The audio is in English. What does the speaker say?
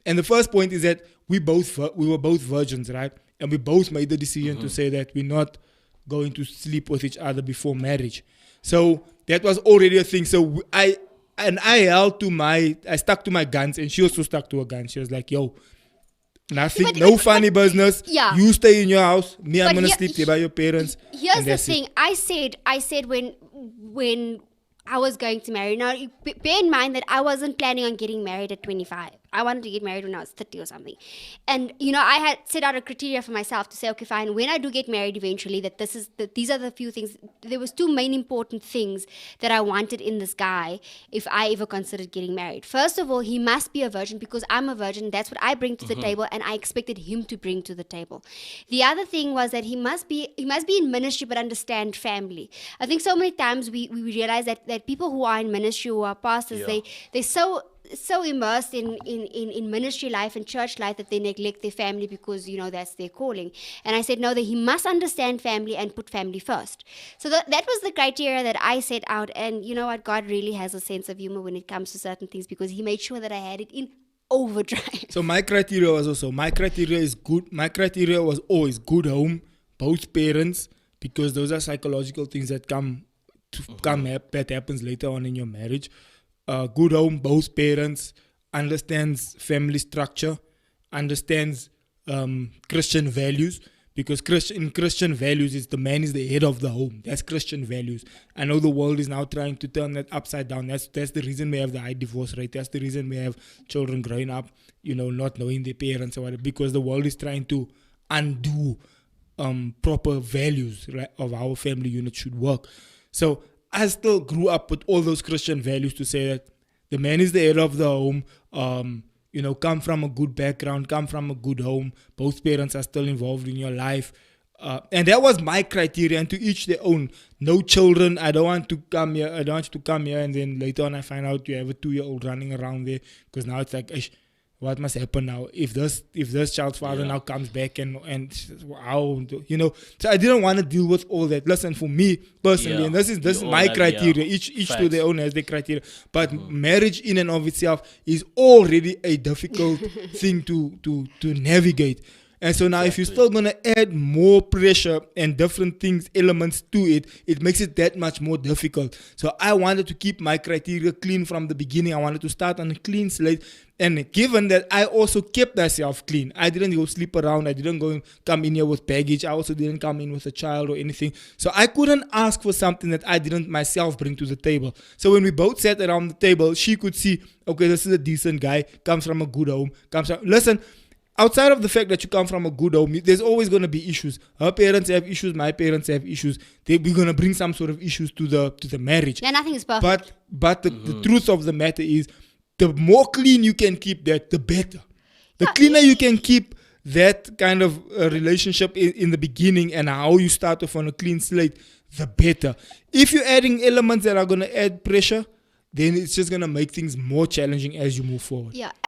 And the first point is that we were both virgins, right? And we both made the decision to say that we're not going to sleep with each other before marriage. So that was already a thing. So I stuck to my guns, and she also stuck to her guns. She was like, yo, nothing, no funny business. Yeah. You stay in your house. Me, I'm But going to here- sleep there by your parents. Here's and the that's it. thing. I said when I was going to marry. Now, bear in mind that I wasn't planning on getting married at 25. I wanted to get married when I was 30 or something. And, I had set out a criteria for myself to say, okay, fine, when I do get married eventually, these are the few things. There was two main important things that I wanted in this guy if I ever considered getting married. First of all, he must be a virgin because I'm a virgin. That's what I bring to the table, and I expected him to bring to the table. The other thing was that he must be in ministry but understand family. I think so many times we realize that people who are in ministry, who are pastors, they're so immersed in ministry life and church life that they neglect their family because that's their calling. And I said no, that he must understand family and put family first. So that was the criteria that I set out. And you know what, God really has a sense of humor when it comes to certain things, because he made sure that I had it in overdrive. So my criteria is good. My criteria was always good home, both parents, because those are psychological things that that happens later on in your marriage. Good home, both parents, understands family structure, understands Christian values, because in Christian values is the man is the head of the home. That's Christian values. I know the world is now trying to turn that upside down. That's the reason we have the high divorce rate. That's the reason we have children growing up, not knowing their parents or whatever, because the world is trying to undo proper values, right, of how a family unit should work. So I still grew up with all those Christian values to say that the man is the head of the home, come from a good background, come from a good home. Both parents are still involved in your life. And that was my criteria, and to each their own. No children. I don't want you to come here and then later on I find out you have a 2-year-old running around there, because now it's like, what must happen now if this child's father now comes back and how, so I didn't want to deal with all that. Listen, for me personally, and this is my criteria, each to their own has their criteria, but marriage in and of itself is already a difficult thing to navigate. And so now if you're still going to add more pressure and different elements to it, it makes it that much more difficult. So I wanted to keep my criteria clean from the beginning. I wanted to start on a clean slate. And given that I also kept myself clean, I didn't go sleep around. I didn't come in here with baggage. I also didn't come in with a child or anything. So I couldn't ask for something that I didn't myself bring to the table. So when we both sat around the table, she could see, okay, this is a decent guy, comes from a good home, listen, outside of the fact that you come from a good home, there's always going to be issues. Her parents have issues, my parents have issues. We're going to bring some sort of issues to the marriage. Yeah, nothing is perfect. But the truth of the matter is, the more clean you can keep that, the better. The cleaner you can keep that kind of relationship in the beginning and how you start off on a clean slate, the better. If you're adding elements that are going to add pressure, then it's just going to make things more challenging as you move forward. Yeah.